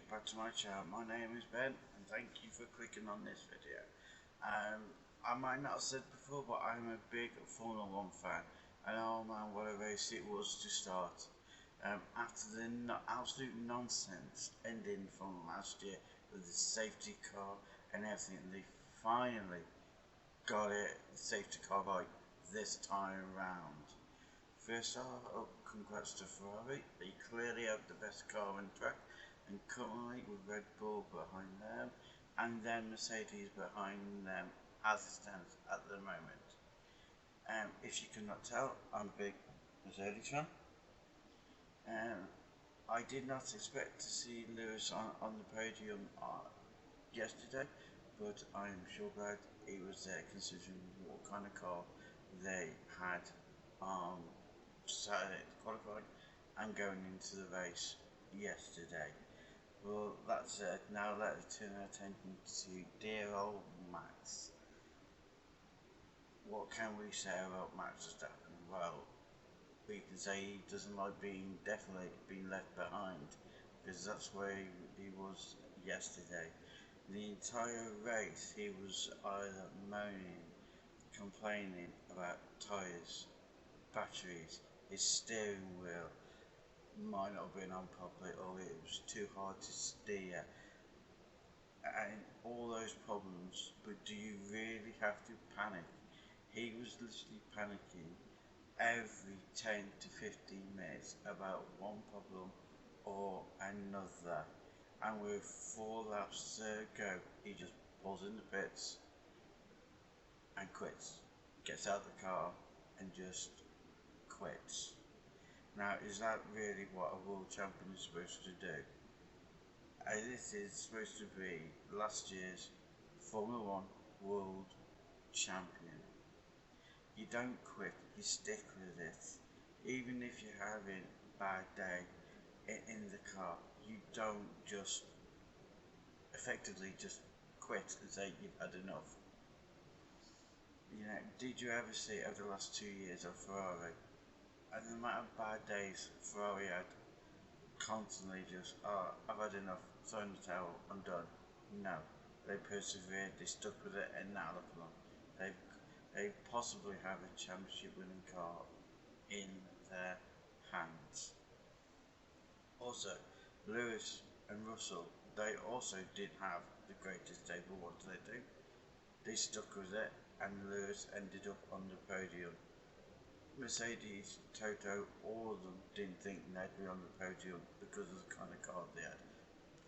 back to my channel. My name is Ben, and thank you for clicking on this video. I might not have said before, but I'm a big Formula 1 fan, and oh man, what a race it was to start. After the absolute nonsense ending from last year with the safety car and everything, they finally got the safety car right this time round. First off, congrats to Ferrari. They clearly have the best car on track, and currently with Red Bull behind them, and then Mercedes behind them as it stands at the moment. If you cannot tell, I'm a big Mercedes fan. I did not expect to see Lewis on the podium yesterday, but I'm sure glad he was there considering what kind of car they had on Saturday qualifying and going into the race yesterday. Well, that's it. Now let's turn our attention to dear old Max. What can we say about Max Verstappen? Well, we can say he doesn't like definitely being left behind, because that's where he was yesterday. The entire race he was either moaning, complaining about tyres, batteries, his steering wheel might not have been on properly, or it was too hard to steer, and all those problems. But do you really have to panic? He was literally panicking every 10 to 15 minutes about one problem or another, and with 4 laps to go, he just pulls in the pits and quits, gets out of the car and just quits. Now, is that really what a world champion is supposed to do? This is supposed to be last year's Formula 1 world champion. You don't quit, you stick with it. Even if you're having a bad day in the car, you don't just effectively just quit and say you've had enough. Did you ever see over the last 2 years of Ferrari, and the amount of bad days Ferrari had, constantly just, oh, I've had enough, throwing the towel, I'm done? No, they persevered, they stuck with it, and now look at them. They possibly have a championship winning car in their hands. Also, Lewis and Russell, they also did have the greatest day, but what do? They stuck with it, and Lewis ended up on the podium. Mercedes, Toto, all of them didn't think they'd be on the podium because of the kind of car they had,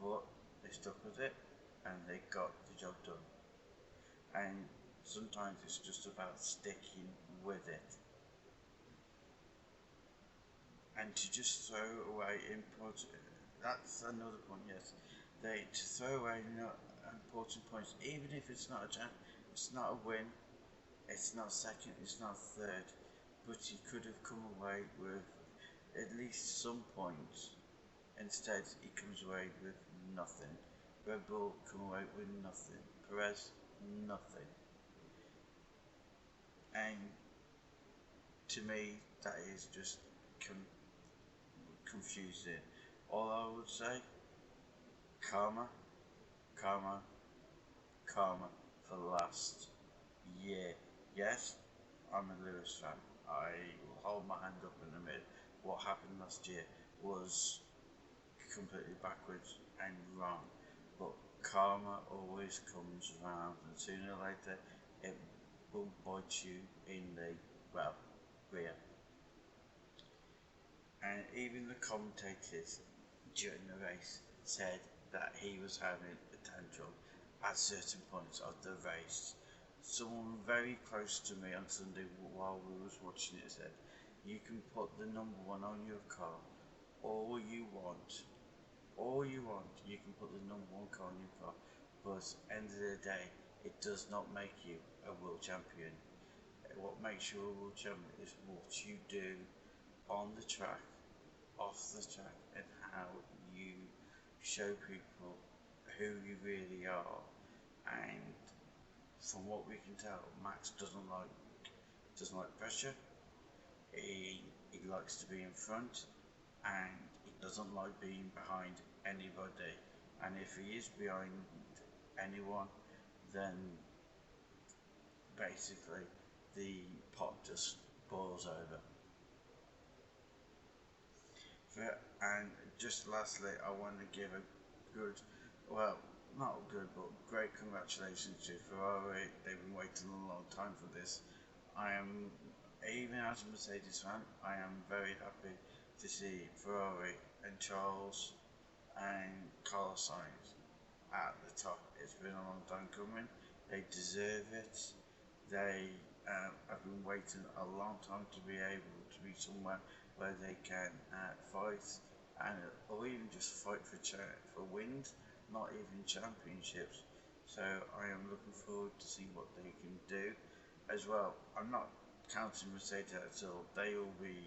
but they stuck with it and they got the job done. And sometimes it's just about sticking with it. And to just throw away important, that's another point, yes. To throw away important points, even if it's not a chance, it's not a win, it's not second, it's not third, but he could have come away with at least some points. Instead, he comes away with nothing. Red Bull come away with nothing. Perez, nothing. And to me, that is just confusing. All I would say, karma, karma, karma for the last year. Yes, I'm a Lewis fan. I will hold my hand up in a minute. What happened last year was completely backwards and wrong, but karma always comes around, and sooner or later it will bite you in the rear. And even the commentators during the race said that he was having a tantrum at certain points of the race. Someone very close to me on Sunday while we was watching it said, you can put the number 1 on your car all you want, you can put the number 1 car on your car, but at the end of the day, it does not make you a world champion. What makes you a world champion is what you do on the track, off the track, and how you show people who you really are. And from what we can tell, Max doesn't like pressure. He likes to be in front, and he doesn't like being behind anybody, and if he is behind anyone, then basically the pot just boils over. And just lastly, I want to give a good, well, not good, but great congratulations to Ferrari. They've been waiting a long time for this. I am, even as a Mercedes fan, I am very happy to see Ferrari and Charles and Carlos Sainz at the top. It's been a long time coming. They deserve it. They have been waiting a long time to be able to be somewhere where they can fight and or even just fight for wins, not even championships. So I am looking forward to see what they can do as well. I'm not counting Mercedes at all. They will be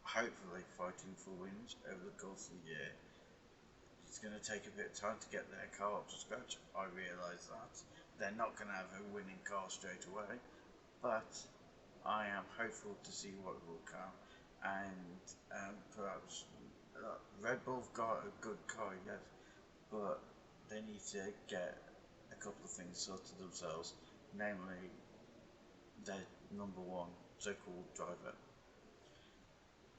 hopefully fighting for wins over the course of the year. It's going to take a bit of time to get their car up to scratch. I realise that. They're not going to have a winning car straight away, but I am hopeful to see what will come. And perhaps Red Bull have got a good car, yes, but they need to get a couple of things sorted themselves, namely their number one so-called driver.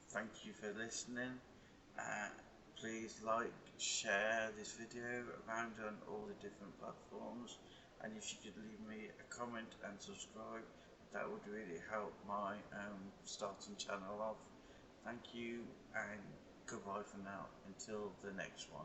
Thank you for listening. Please like, share this video around on all the different platforms, and if you could leave me a comment and subscribe, that would really help my starting channel off. Thank you and goodbye for now until the next one.